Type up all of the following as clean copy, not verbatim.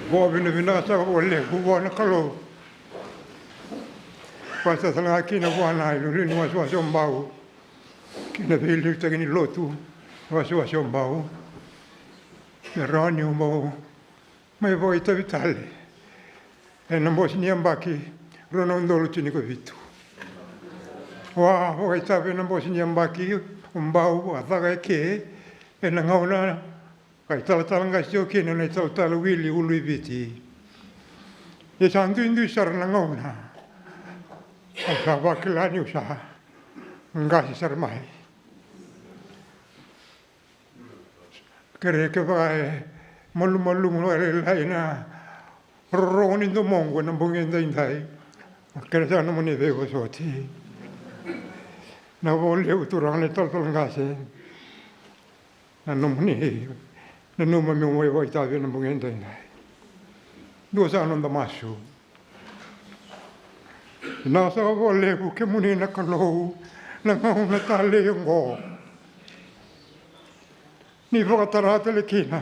Bo vina vina sa o le ku na kalo. Pa sa tanga kina wa na ilu ni wa so mbau. Kina vili ta ni lotu. Wa so mbau. Me rani o mo. Mai voi ta vitale. E non posso ni ambaki. Rono ndolo tini ko vitu. Wa voi ta ve non posso ni ambaki. Mbau a taga ke. E na ngauna. Kai tala sio kina nei tala wili ului viti. E sandu indu sar na ngauna. Ai ka wakilani usaha. Ngasi sar mai. Kere ke vai malu mo lai na roni do mongo na bungenda indai. Kere sa no moni vego soti. Na volle uturane tol ngase. Na no moni na numa me mo vai ta vendo bungenda indai. Due sanno da masu. Na sa volle ku ke moni na kalo na ngauna tale ngo. Ni whakatarata le kina.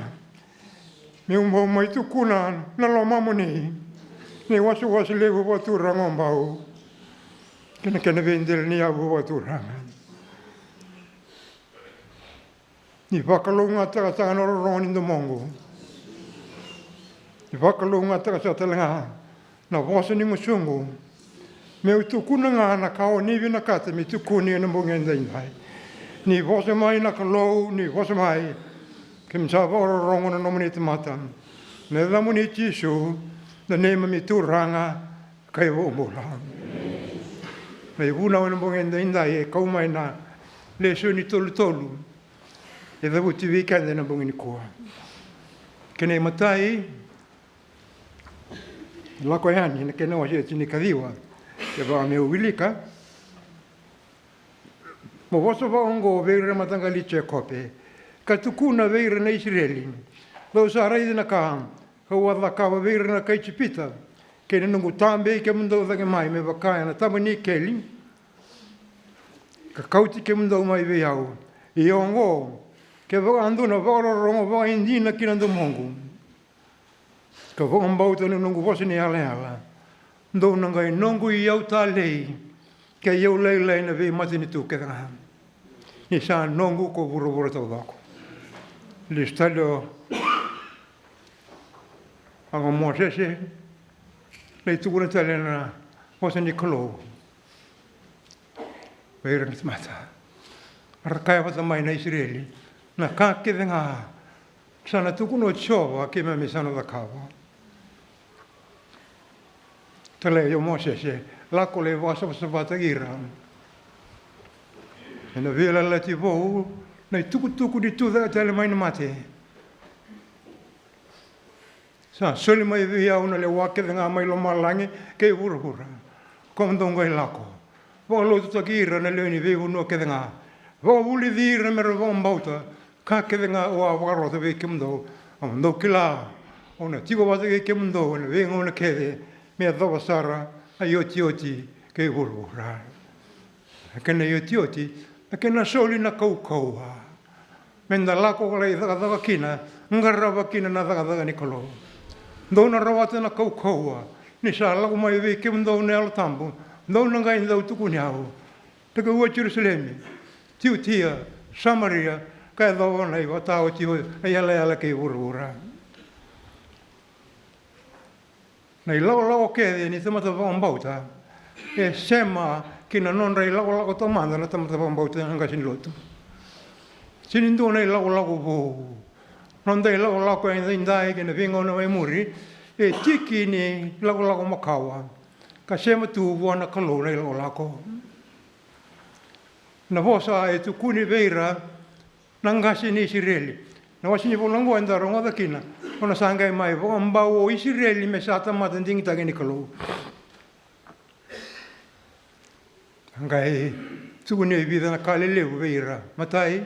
Me umau mai tukuna na lo mamoni. Ni wasu lewu watu rangombau. Kena vendel ni abu watu ranga. Ni whakalunga taka no roni do mongo. Ni whakalunga taka talanga. Na wasu ni musungu. Me utukuna ngā na kao ni vina kata me tukuni na mungenda indai. Ni wasa mai na kalou, ni wasa mai. Kim sa vora rongo na nomani te mata. Me lamuni tisu, na nema mi turanga, kai wo mola. Me wuna wana mongenda indai e kau mai na le suni tolu. E wabuti wikande na mongini kua. Kene matai, lako yani, na kena wasi e tini kadiwa. Ke wā me uwilika. Mo waso waongo veira matanga liche kope. Ka tukuna veira na Israeli. Lau sa raidi na ka. Ka wala kawa veira na kaitipita. Ke na nungu tambe ke mundo vake mai me wakaya na tama ni keli. Ka kauti ke mundo mai ve au. I ongo. Ke waka anduna waka rongo waka indina kina ndo mongu. Ka waka mbauta na nungu wasi ni ala. Ndo nanga i nongu i au tā lei. Ke iau lei na vei mati ni tū ke tanga. Ni sa nongu ko vura tau wako. Le stalio anga mōsese. Le tūkuna tale na wasa ni kalo. Weira ni tamata. Rakaya wata mai na Israeli. Na ka ke venga. Sana tūkuna o tshova ke me sana wakawa. Tale yo Mosese, lako le wasa wata gira. E na vela lati vou, nei tuku di tuda tale mai na mate. Sa soli mai via una le wake ngā mai lo malangi ke hura. Komandonga i lako. Wa lo tu gira na le ni vevu no ke ngā. Wa uli vira me ro mbauta, ka ke ngā wa waro te ve kimdo. Ndo kila. Ona tigo wata ke kimdo, na venga ona keve. Me dhawa sara a yoti ke hurura. Kena yoti, kena soli na kaua. Menda lako kala i dhaka kina, ngarawa kina na dhaka ni kalo. Ndona rawata na kaua, ni sa lako mai ve ke mndo ne ala tambu, ndona ngai ndau tuku ni au. Taka ua Jerusalemi, tia, Samaria, kai dhawa na i watao tiu, ayala ke hurura. Nei lau ke ni tamata wambauta. E sema kina non rei lau tomanda na tamata wambauta anga sin lotu. Sinindo nei lau vo. Non dei lau ko indai ke na vingo na mai muri. E tiki ni lau makawa. Ka sema tu wana kalo nei lau ko. Na vosa e tu kuni veira nangasi ni Israeli. Na wasini volango anda ronga da kina. Ona sangai mai vo mbau o Israeli me sa tamata ndingi tageni kalo. Sangai tugune vida na kalele veira. Matai.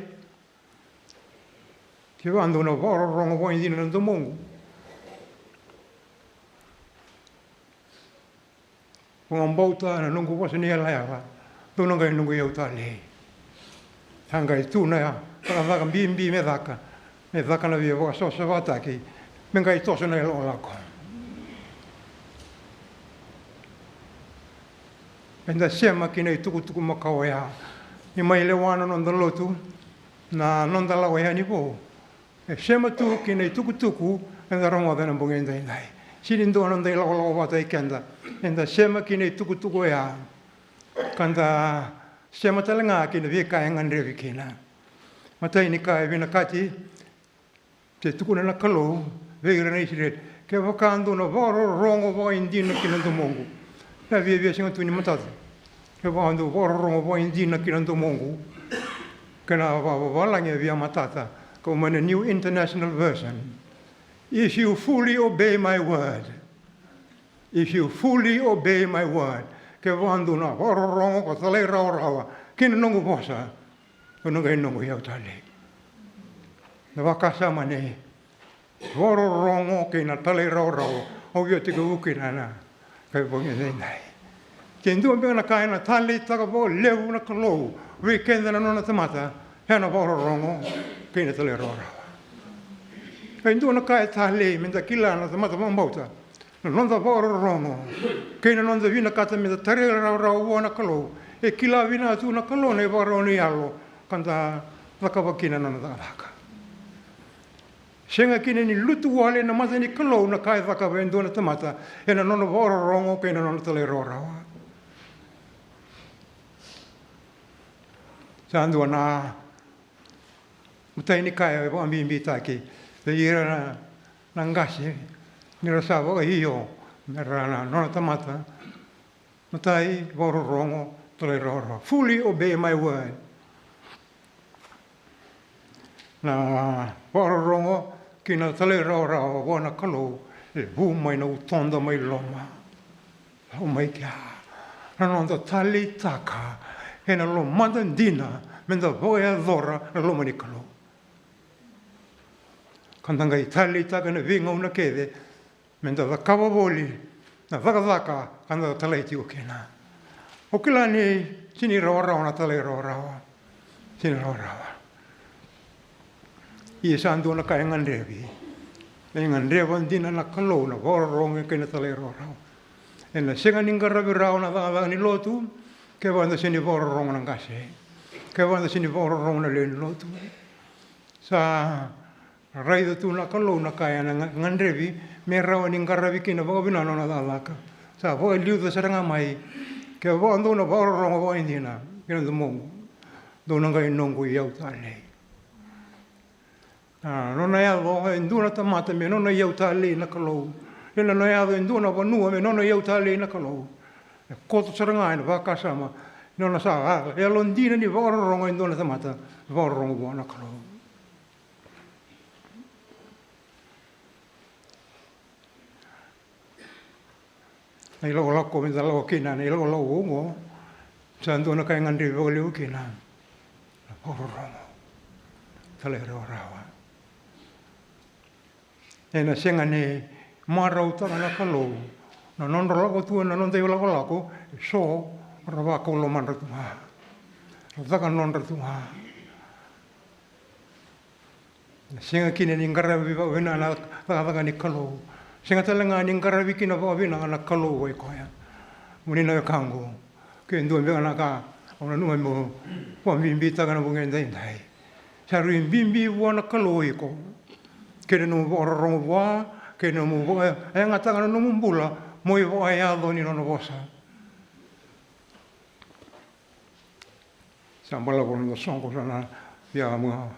Ke ando na vo ronga vo indina ndo mongo. Vo mbau ta na nungu wasini ala ya. Dona ngai nungu yau ta le. Sangai tu na ya. Para vaga bimbi me daka. Me daka na via vo so wata ki. menga I tosa nei lo lako. Enda sema ki nei tukutuku makao ea. I mai le wana non da lotu, na non da lau ea ni po. E sema tu ki nei tukutuku, enda rongo dana bunga indai nai. Sirindo non da lau lau wata I kenda. Enda sema ki nei tukutuku ea. Kanda sema talenga ki na vika e ngandrevi kina. Matai ni ka e vina kati, te tukuna na kalo, veira nei siret, ke wakando na varo rongo wa indina ki na domongu. Na via singa tuni matata. Ke wakando varo rongo wa indina ki na domongu. Ke na walange via matata. Ko mana New International Version. If you fully obey my word, if you fully obey my word, ke wakando na varo rongo ko talai rao rawa, ki na nongu bosa, ko nongu nongu iau tali. Na wakasama ne, varo rongo ke na talai rao rao, o ia tika uki nana, kai pongi nei. Ke ndua mbega na kai na tali taka po lewu na kalou, weekend na nona tamata, hena varo rongo, ke na talai rao rao. Kai ndua na kai tali, minta kila na tamata pambauta, na nonda varo rongo, ke na nonda vina kata minta talai rao rao ua na kalou, e kila vina atu na kalou na varo ni alo, kanta wakawakina nona tamaka. Senga kine ni lutu wale na mata ni kalou na kai wakawendu na tamata e na nono voro rongo ke na nono tale rorawa. Sa andua na mutai ni kai e wambi imbi taki te ira na ngasi ni rasa waka hiyo mera na nono tamata mutai voro rongo tale rorawa. Fully obey my word. Na voro rongo kina tale rao rao wana kalou e bu mai na utonda mai loma. O mai kia. Na nonda tali taka e na lo mandandina menda voea dhora na loma ni kalou. Kandanga I tali taka na vinga una kede menda wakawa voli na waka kanda tale iti ukena. O kila ni sini rao rao na tale rao rao. Sini rao rao. I sandu na kai ngandrevi. Ngandrevi dina na kalou na voro ke na tale rao. E na senga ningaravi rao na vanga ni lotu, ke wanda sini voro na ngase. Ke wanda sini voro na le lotu. Sa raida tu na kalou na kai na ngandrevi, me rao ningaravi kina vanga na dalaka. Sa vo liu da seranga mai, ke wanda na voro wa indina, kina domongu. Do na ngai nongu iau tale. Nona ia loa e nduna tamata me nona iau tali na kalou. Ina no ia e nduna vanua me nona iau tali na kalou. E koto sarangai na wakasama. Nona sa, e alondina ni vararonga e nduna tamata, vararonga wa na kalou. Ai lau lako me lau kina, ai lau ongo. Sa nduna kai ngandri valiu kina. Vararonga. Tale rawa. E na senga ne marau tanga na kalou. Na non rako tua na non te lako, so rawa ko lo man ratunga. Rataka non ratunga. Senga kine ni ngaravi wa wina na taka ni kalou. Senga talenga ni ngaravi kina wa wina na kalou e koia. Muni na kango. Ke ndu mbega na ka ona nunga mo wa mimbi taka na bunga ndai ndai. Saru mimbi wa na kalou e ko. Kene no rongo wa, kene no mo e ngatanga no mumbula, mo I wa e ado ni no vosa. Sambala bon no songo sana ya mo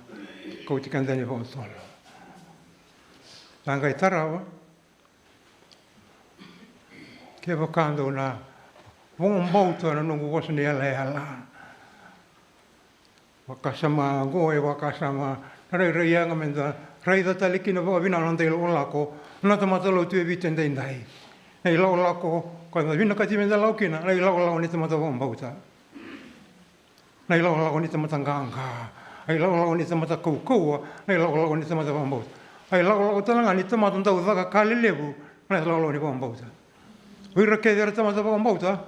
ko ti kandani bon solo. Tanga itarawa. Ke vakando na bon bauta no vosa ni ala. Wakasama go e wakasama re yanga menda raida tali kina wa vina nante lo lako na tamata lo tu eviten dai dai nei lo lako quando vina kati menda lo kina nei lo ni tamata wa mbauta nei lo ni tamata nganga nei lo ni tamata koukoua nei lo ni tamata wa mbauta ai lo tanga ni tamata ndau vaka kalelevu nei lo ni wa mbauta wira ke dera tamata wa mbauta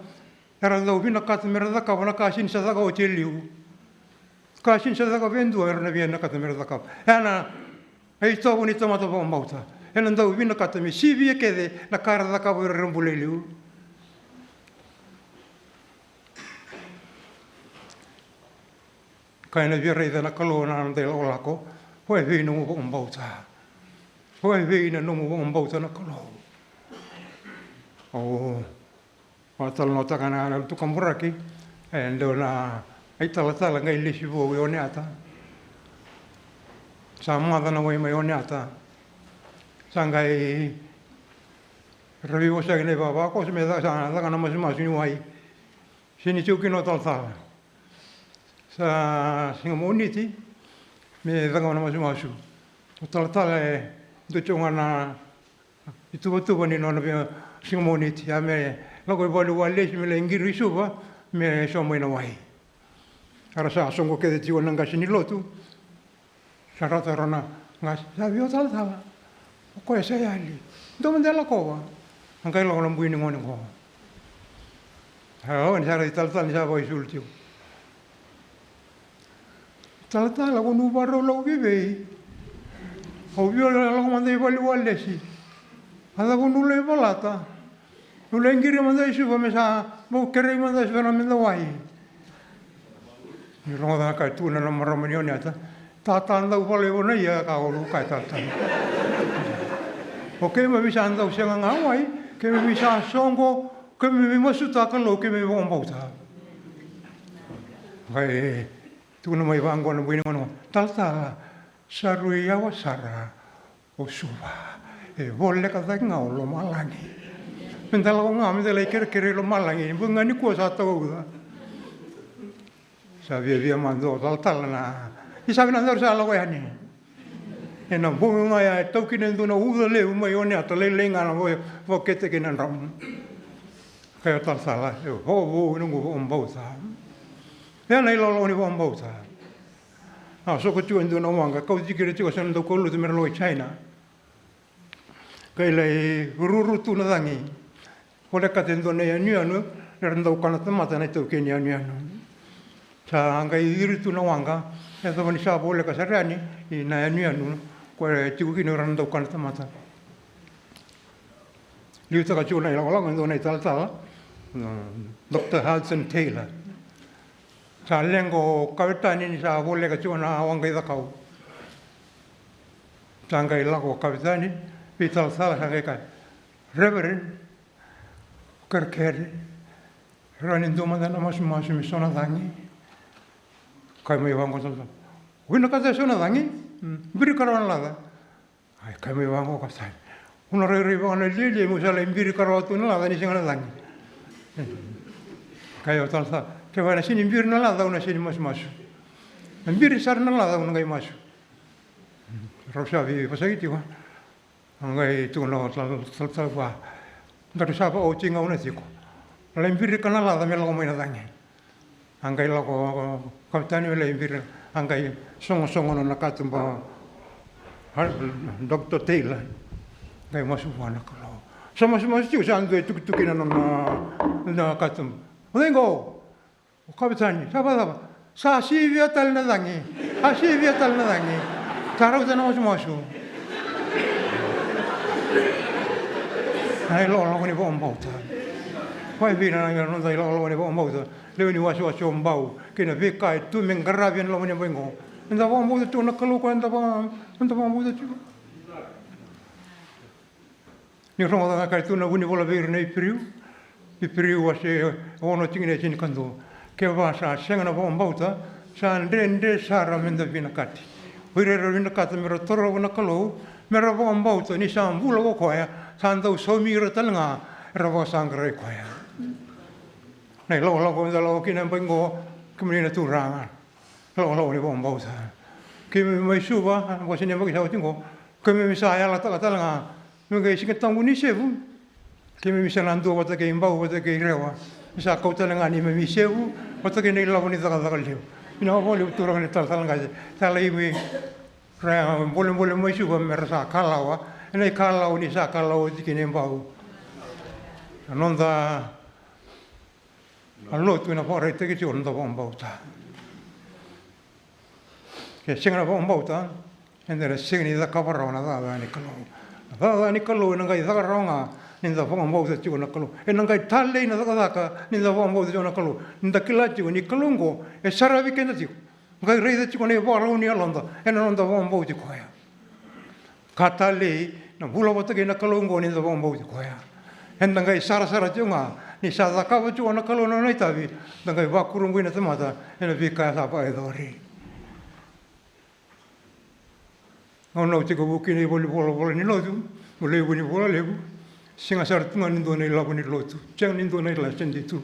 era ndau vina kati mera daka wana kasin sa daka o teliu kasin sa daka vendu era na vina kati mera daka ana ei tau ni tamata wa mbauta e na tau vina kata me sivi e kede na kara da kawa ira rambule liu. Kai na vira ida na kalo na ande lo lako, hoi vina mo mbauta. Hoi vina no mo mbauta na kalo. O tal no takana na tu kamuraki, e ndo na ai tala ngai lisi vo o neata. Sa mada na wai mai o neata. Sangai ravi o sa ne baba ko se me da sa na kana mas mas ni wai. Sini chuki no tal. Sa singamoniti me da kana mas mas. O tal e do chunga na itu ni no na singamoniti a me logo volu wale me le ngiri suba me so mo na wai. Ara sa songo ke de tiu nanga sini lotu. Sa rata rona ngas sa vio tal. Ko e sai ali. Do mandela ko. Angai lo ngombu ni ngone ko. Ha, ni sa tal ni sa voi sultiu. Tal ko nu baro lo vive. O vio lo mandei volu wale si. Ada ko nu le volata. Nu le ngiri mandai suba me sa mo kere mandai suba me wai. Ni ronga ka tu na maromani ni ata. Tata nda vole ona ia ka o ka tata. O ke me bisa anda usia nga wai, ke me bisa songo, ke me masuta ka lo ke me bombauta. Vai tu no mai vango no buino no. Tata saruia wa sara o suba. E volle ka da nga lo malangi. Mentala nga me dele kere lo malangi, bunga ni ko sa to. Sa via mando tata na. I sabe na sa lo ya ni. E na bunga ya toki ne do na uda le mai one ata le lenga na vo kete ke na ram. Ka ta sala e ho no go mbauta. E na lo ni mbauta. Ah so ko tu ndo na wanga ka uti kire tu san do ko lu te mer lo China. Ka le ruru tu na dangi. Ko le ka te ndo ne ni anu ndo kana te mata na to ke ni anu. Sa anga iri tu na wanga. E to ni sa bole ka sarani I na ni anu. Ko tiku ki no rando kana te mata. Liu taka chuna I la ndo nei tala. Dr. Hudson Taylor. Sa lengo kawetani ni sa bole ka chuna wanga I kau. Tanga I lako kawetani pital sala sa ka. Reverend Kirkhead ranin do mandana masu mi sona dangi. Kai mai wango tala. Wina ka te sona dangi? Biri karawan lada. Ai kai mai wango ka sai. Una re wana lili mo sala biri karawan tu na lada ni singa dangi. Kai o tala. Ke wana sini biri na lada una sini masu. Biri sar na lada una kai masu. Rosa vi pasagiti wa. Ngai tu no tala wa. Ndari sapa o tinga una tiko. Lembiri kana lada me lo mai na dangi. Angai lako kapitani lembiri angai songo no nakatumba Dr. Taylor ngai masu wana kalo. Sama tiu sandu tuki na katum. Odengo kapitani sapa sa sivia tal na dangi. A sivia tal na dangi. Tarau tana masu. Ai lo ni bombauta. Poi vina na no dai lo ni bombauta. Le ni waso mbau ke na veka tu men garavian lo ni bengo. Nda bombauta tu na kalu ko nda bombauta tu. Ni ronga da ka tu na uni vola vir nei priu. I priu wase ono tingine sin kando. Ke va sa senga na bombauta sa ndende sara men da vina kati. Vire ro vina kati mero toro na kalu. Mero bombauta ni sa mbulo ko koya. Sando somira talanga ravo sangre koya. Nei lo ko ndalo kina bengo kemina tu ranga. Lo ni bombauta. Ke mai suba ko sine mo sa tingo. Ke me sa ya la talanga. Me ke sika tangu ni sevu. Ke me sa nando wata ke mbau wata ke rewa. Sa ko talanga ni me sevu wata ke nei lo ni daga leo. Ina ho le tu ranga talanga. Tala I ra bole mai suba me sa kalawa. Nei kalau ni sa kalau dikine mbau. Anonda allo tu na fora te ke ti onda bombauta. Ke singa bombauta endere singa da kavarona da ni kalau. Vava ni kalo na ngai whakaronga ni ta whanga mauta tiko na kalo. E na ngai tale na whakataka ni ta whanga mauta tiko na kalo. Ni ta kila tiko ni kalungo e sarawi kenda tiko. Ngai reida tiko ni wharau ni alonda e na nonda whanga mauta tiko hea. Ka tale na hula wata ki na kalungo ni ta whanga mauta tiko hea. E na ngai sara tiko ngā ni sa takawa tiko na kalo na naitawi na ngai wakurungu ina tamata e na vika sapa e dhori. Ngau nau tiko wuki ni woli wola ni lotu, mo lewu ni wola lewu, singa saratunga ni ndona i lawa ni lotu, tiang ni ndona i la sendi tu.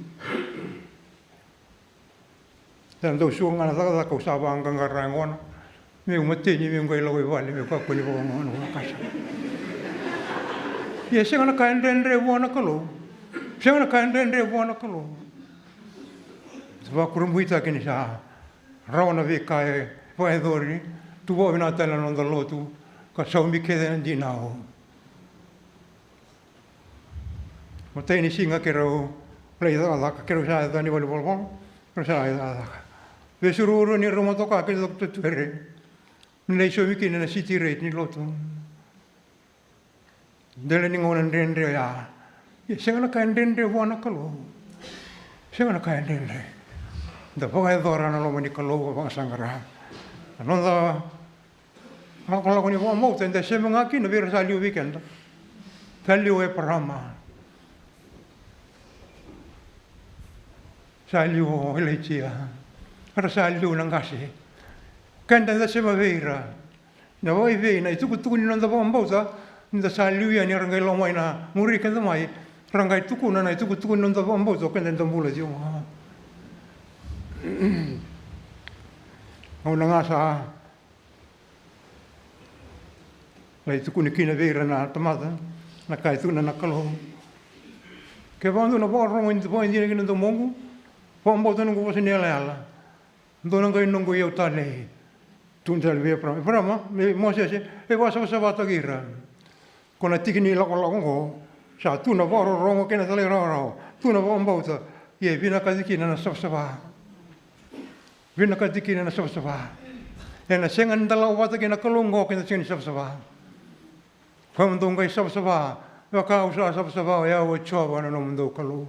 Tēnā tau suanga na taka o sāwa anganga rangona, me umateni me ngai lawa i wale, me kakwa ni waka ngana wakasa. Ia singa na kaenrenre wana kalo, singa na kaenrenre wana kalo. Wakurumuita kini sa, rawana vika e waedori, tu wa vina tala no lotu ka saumi ke den di nao mo teni singa ke ro plei da ka ro sa da ni vol ro sa da ve sururu ni romo to ka ke do tu re nei so mi ke na city rate ni lotu dele ni ngona ndendre ya singa na ka ndendre wana kalo singa na ka ndendre da po ga dora na lo ni kalo va sangara non da Kalau kau ni buat mau, tenda saya mengaki nabi rasa liu weekend, liu perama, saya liu helecia, rasa liu nangkasi, kan tenda saya mawira, nawa iwe na itu kutu ni nanda buat mau sa, nda saya liu ya ni rangai lomai na muri kan tamai, rangai tuku na itu kutu ni nanda buat mau sa kan tenda mula jiwa, au nangasa. Lai tuku ni kina veira na tamata, na kai tuna na kalo. Ke vandu na varo mo intu poin dina kina to mongu, pombo to nungu wasi nela ala. Ndo nungu nungu iau tale. Tuntal vea prama. Prama, me mosese, e wasa vata gira. Kona tiki ni lako sa tuna varo rongo kena tale rao. Tuna pombo to, ye vina kadikina na sava. Vina kadikina na sava. E na sengan dalaw wata kina kalungo kena sini sava. Quando ngai sava, eu cá usa sava, eu o chova no nome do calo.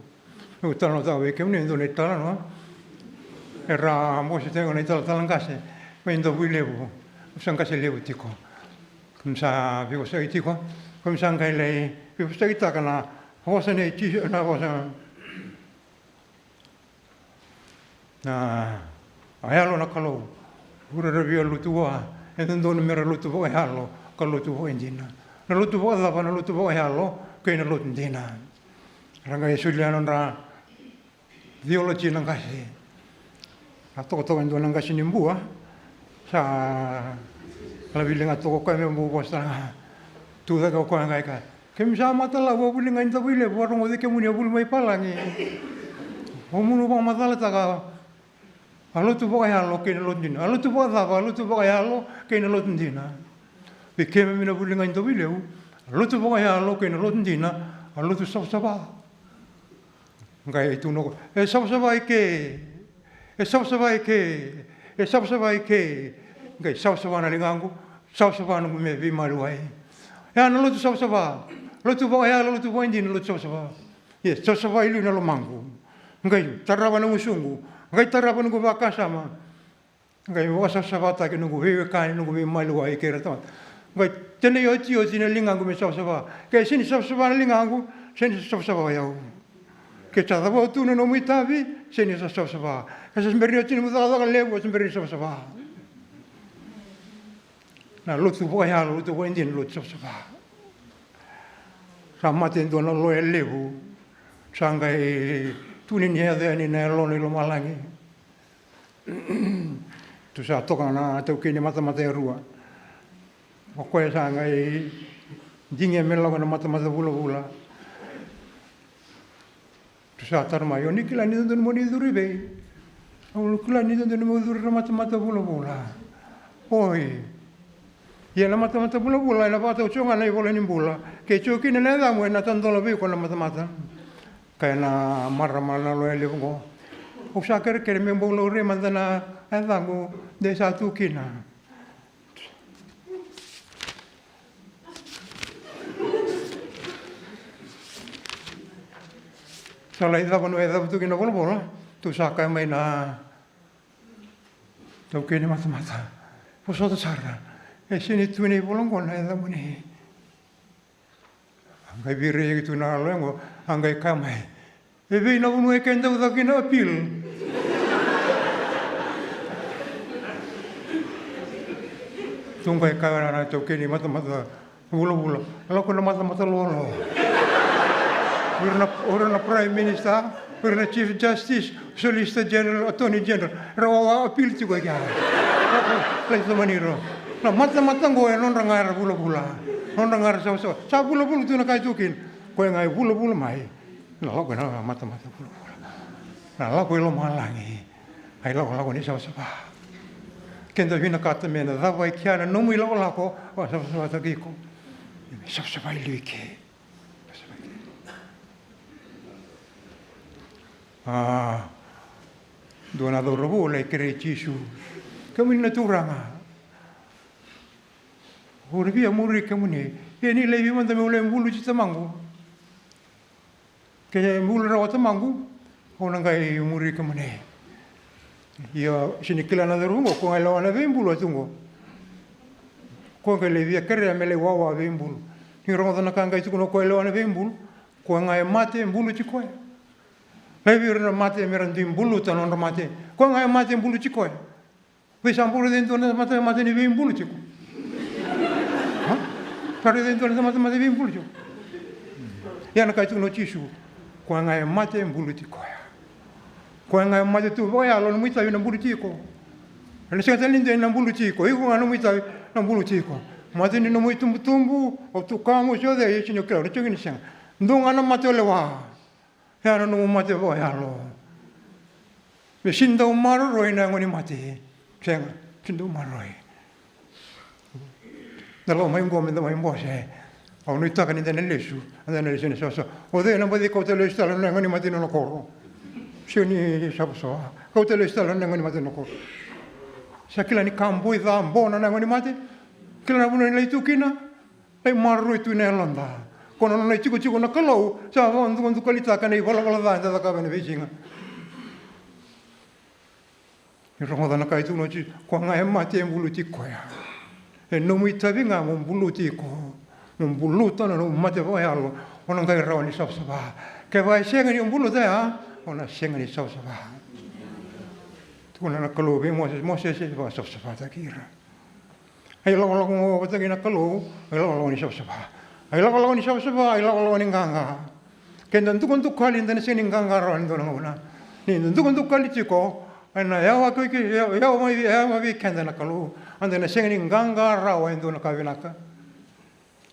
Eu tá no tava que menino nem tá não. Era moço tem nem tá langase. Vendo o levo. O sangase levo tico. Como sa viu sei tico. Como sangai lei, viu sei tá kana. Hosa nei ti na hosa. Na ayalo na calo. Ura revio lutua. E non mera lutua ayalo, calo tu endina. Na lutu bo da na lutu bo halo ke na lutu dina ranga yesuliano ra theology nang kasi ato to ndo nang kasi nimbua sa labiling ato ko me mo bosta tu da ko ngai ka ke misa matala bo buling ngai tabile bo ro de ke muni bul mai palangi o munu bo matala ta ka alutu bo halo ke na lutu dina alutu bo da alutu bo halo ke na lutu dina Porque me mina bulinga into bileu, lutu boga ya lo que no lo ndina, lutu saba. Ngai tu no, e saba ke, e saba ke, ngai saba na lingangu, saba no me vi maruai. Ya no lutu saba, lutu boga ya lutu boga ndina lutu saba. Yes, saba ilu na lo mangu. Ngai taraba no musungu, ngai taraba no baka sama. Ngai wasa saba ta ke no go vi ka no go vi maruai ke rata. Ngai tene yo tio sine lingangu me saba. Ke sini saba lingangu, sini saba ya. Ke tada bo tu no muitavi, sini saba. Ke se mberio tini mudada levo, se mberio saba. Na lutu bo ya lutu bo indin lutu saba. Sama tendo no lo levo. Sangai tu ni hede ni na lo ni lo malangi. Tu sa toka na te kini mata rua. O koe sangai dinge melo na mata bula. Tu sa tarma yo ni kila ni don mo ni duri be. O kila ni don mo duri na mata bula. Oi. Ia na mata bula na pata o chunga nei vola ni bula. Ke chuki na da mo na tanto lo vi con na mata. Kai na marra mala lo ele ngo. O sa kere me bolo re mandana adango de sa tukina. Salai da vanu e da tu kina bola bola. Tu saka mai na tau kene mata mata. Poso sara. E sini tu ni bolong kona e da muni. Angai bire tu na lengo angai kamai. E vei na unu e kenda uda kina apil. Tungkai kaya na tau kene mata mata. Bula bula. Lako na mata mata lolo. Ora na Prime Minister, ora na Chief Justice, Solicitor General, Attorney General, rawa appeal tu kaya. Lai tu maniro. Na mata mata ngoe non rangar bula bula, non rangar sa bula bula tu na kaya tukin. Koe ngai bula bula mai. Na lako na mata mata bula bula. Na lako ilo malangi. Ai lako ni sa ba. Kenda vina kata mena da vai kia na nomu ilo lako wa sa ta kiko. Sa ba ilike. Dona do robo le kere chisu. Kami na turanga. Ora via muri kamune. E ni le vimanda me ole mbulu ci tamangu. Ke mbulu rawa tamangu. Ona ngai muri kamune. Ia sinikila na rungo ko ngai lawana vembulu atungo. Ko ngai le via kere me le wawa vembulu. Ni rongo na kanga itu ko lawana vembulu. Ko ngai mate mbulu ci koe. Levi ora mate merandim bulu tanon mate. Ko ngai mate bulu chikoe. Ve sampuru dentro na mate ni vem bulu chiko. Ha? Tare dentro na mate vem bulu chiko. Ya na kai tu no chisu. Ko ngai mate bulu chikoe. Ko ngai mate tu voya lo no muita na bulu chiko. Ana se tali na bulu chiko. Iko ana muita na bulu chiko. Mate ni no muito tumbu o tu kamo sho de yechi no claro chiko ni sang. Ndonga na mate lewa. Era no mate voi alo. Me sinda o maro roi na ngoni mate. Senga, sinda o maro roi. Nalo mai ngome da mai mbose. Au no taka ni tene lesu, andana lesu ne so. O de na bodi ko te lesu tala na ngoni mate no koro. Sioni sapo so. Ko te lesu tala na ngoni mate no koro. Sakila ni kambo i da mbona na ngoni mate. Kila na buna le tukina. Ai maro roi tu ne landa. Kono na chico na kalau sa ndu kalita kana I wala da ka bene visinga I rongo na kai tu no chi ko nga mate mbulu ti ko ya e no mi tavi nga mo mbulu ti ko mo mbulu tana no mate va ya lo ona ngai rawa ni sa ba ke vai senga ni mbulu da ona senga ni sa ba tu na kalau be mo se va sa ba ta kira ai lo mo ta kina kalau ai lo ni sa ba ai la ni sa ai la ni nganga kenda ndu kali ndane sini nganga ro ndo ngona ni ndu kali chiko ana ya wa ko ki ya ma vi kenda na kalu andana sini nganga ra wa ndo na kavinaka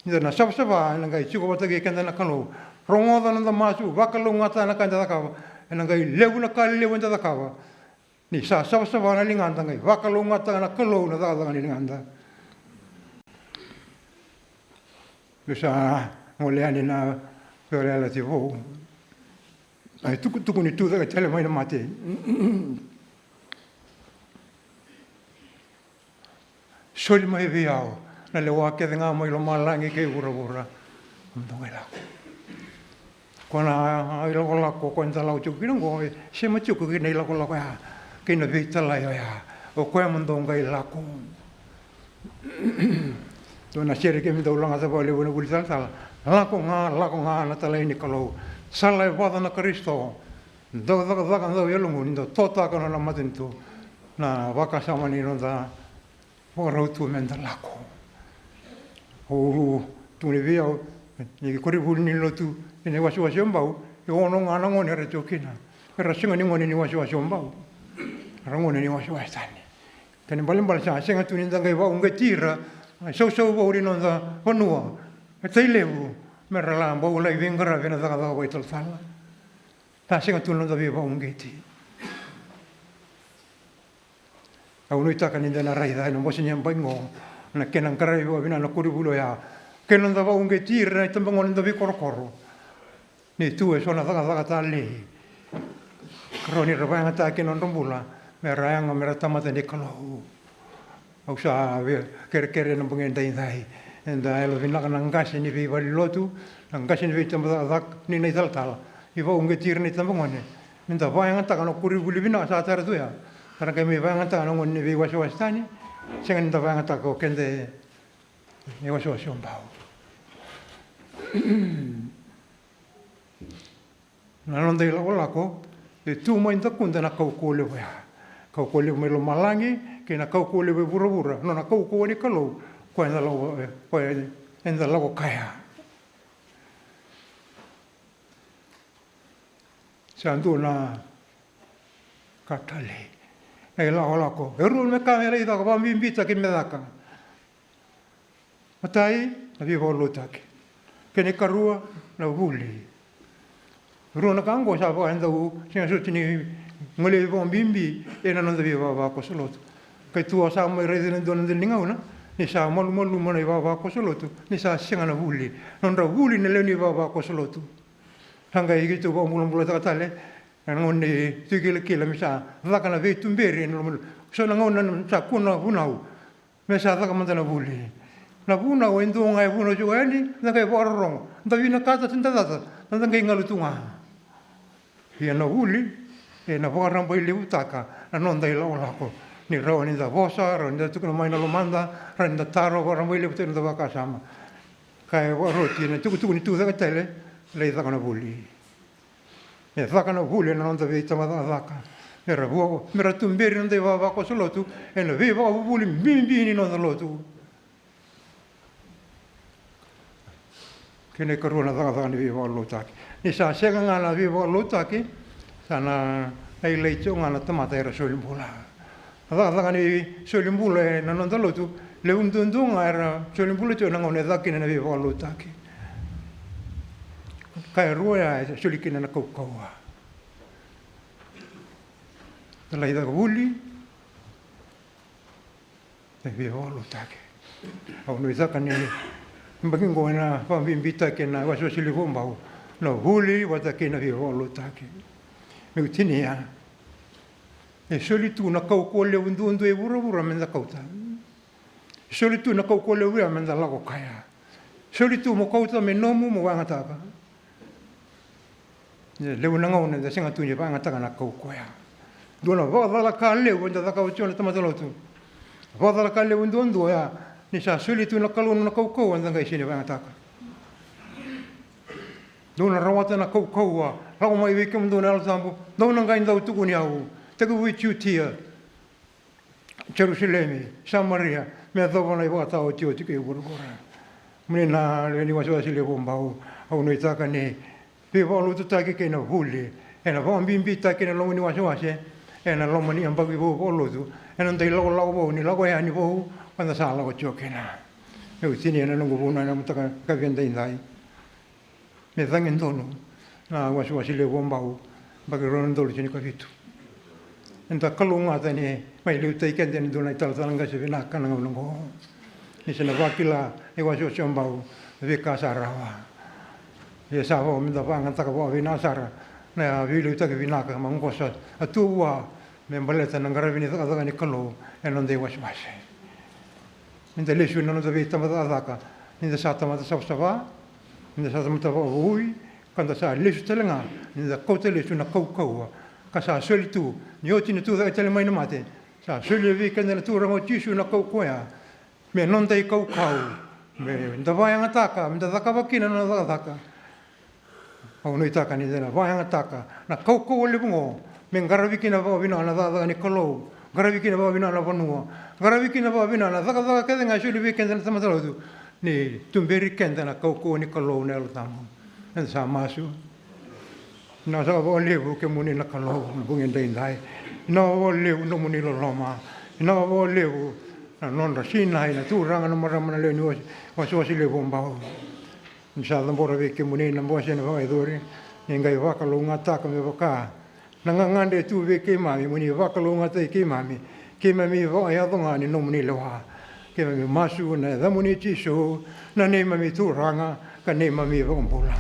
ni na sa na ngai chiko bata ki kenda na kalu rongo da na masu vakalu ngata na kanda ka na ngai lewu na kali lewu nda ka ni sa na linganda ngai vakalu ngata na kalu na da ni linganda Bisa ngoleani na peorela te vo. Ai tuku ni tu da tele mai na mate. Soli mai viao na le wa ke nga mai lo malangi ke ura. Ndonga la. Kona ai lo la ko kon tala chu ki ngo se ma chu ki nei la ko la ya. Ke na vita la ya. O ko ndonga la ko. Dona sere ke mi do langa sa vale bona buli sala la ko nga na tala ni kalau sala vada na Kristo do yelo ndo tota ko na matinto na vaka sama ni ronda ora tu menda la ko o tu ne via ni ko ri buli ni lo tu ne wa so mbau e ono nga na ngone re chokina era singa ni ngone ni wa so mbau ra ngone ni wa so tani tani balembal sa singa tu ni ndanga va unga tira so bori no da onua e te levu me rala bo la vingara vena da da vai sala ta singa tu no da viva un geti au no ita kan na raida no mo sinya bango na kenan karai bo vina no kuribulo ya kenan da un geti re tambango no da vi korokoro ni tu e sona da tali kroni robanga ta kenan rombula me ranga me ratamata ni kalo au sa kere na pengen dai enda elo vina kana ngasi ni vi vali lotu ngasi ni vi tamba dak ni nei tal I va unge tirni tambongone. Minta vai ngata kana kuri buli bina sa tara tu ya. Karena kami vai ngata kana ngone vi waso wastani. Senga minta vai ngata ko kende e waso waso mbao. Na londe la ola ko e tu mo inta kunda na kau ko le wa. Kau ko le me lo malangi ke na kau ko le bura bura. No na kau ko ni kalo ko enda lo ko enda lo kaya. Sandu na katale. Ei la ola ko. E rul me kamera ida ko ba mi invita ke me daka. Matai na vi volo take. Ke ne karua na vuli. Runa kango sa ba enda u singa suti ni ngole bo bimbi e na nda vi va ko soloto. Kai tu sa mo redene don de ninga una. Ni sa malu malu mo va ko soloto. Ni sa singa na vuli. Non ra vuli ne le ni va ko soloto. Hanga i tu ko mulo tale ngone tigile kila misa vaka na vetu mbere no so na ngona sa kuna bunau me sa vaka manda na buli na bunau endo ngai buno juani na kai borong nda vina kata tinda data nda ngai ngalu tunga ia na buli e na borang bai le utaka na non dai la ko ni ro ni da vosa ro ni tu na mai na lo manda ro ni da taro borang bai le putin da vaka sama kai ro ti na tu ni tu da tele le da kana buli e da kana buli na non da vita ma da ka era buo mera tu mberi non deva va ko solo tu e na viva buli bimbi ni non da lo tu che ne corona da ni viva lo ta ni sa sega ngala viva lo ta ki sana ai le cho ngala tamata era so limbula da ni so limbula na non da lo tu le undundunga era so limbula cho na ngone da ki na viva lo ta ki kai roa e sulikina na kokoa. Tala ida guli. Te vi holo take. Au no izaka ni mbaki ngona pa bimbita ke na waso sili bombao. No guli wata ke na vi holo take. Me utini ya. E solitu na kokoa le undu e bura menda kauta. Solitu na kokoa le ua menda lago kaya. Solitu mo kauta me nomu mo wangataka. Le una ngone da singa tunye ba ngata kana ko koya dona va la ka le wonda da ka uchiona tama tolotu va la ka le wondondo ya ni sa suli tu na kalu na ko ko wanda ngai sine ba ngata ka dona rawata na ko ko wa raw mai we kem dona al sambu dona ngai ndau tu ni au te ku wichu tia Jerusalem Samaria me do bona i bota o tio ti ke burgora mena le ni waso sile bombao au no itaka ni pe volo tu take ke na huli e na von bimbi take na longi waso ase e na lomani amba ki vo volo tu e na dei lo vo ni lo ya ni vo quando sa lo choke na e utini na longo bona na mutaka ka venda indai me zangen tono na waso ase le bombao ba ke ron dolo ni ka fitu enta kalunga tani mai le tai ken den dona tal talanga se vina kana ngolongo ni se na vakila e waso chombao ve ka sarawa e sa ho mi da vanga ta ko vina sara na vi lu ta ke vina ka mango sa atua me baleta na ngara vini ta ni kalo e non dei was mas in de lesu non da vita ma da ka in de sa ta ma sa va in de sa ta ma ta ui quando sa lesu telenga in de ko te lesu na ko ko ka sa soli tu ni oti ni tu da tele mai na mate sa soli vi ka na tu ra mo tisu na ko ko ya me non dei ko me da vai anga ka me da ka vakina na da ka au no itaka ni dena vai anga taka na koko o le bungo me ngaraviki na va vina na da ni kolo ngaraviki na va vina na vanua ngaraviki na va vina na da ka denga shuli weekend na tamatalo tu ni tumberi kenda na koko ni kolo na lo tamu en sa masu na sa vo le ke muni na kolo bungen dai dai no vo le no muni lo loma no vo le na non ra sina ina tu ranga no mara mana le ni o so si le bombao sa da bora ve ke muni na bo se na vai dori ngai va ka lunga ta ka me va na ngande tu ve ke mami muni va ka lunga te ke mami va ya donga ni no muni lo ha ke me masu na da muni ti so na ne mami tu ranga ka ne mami va mbola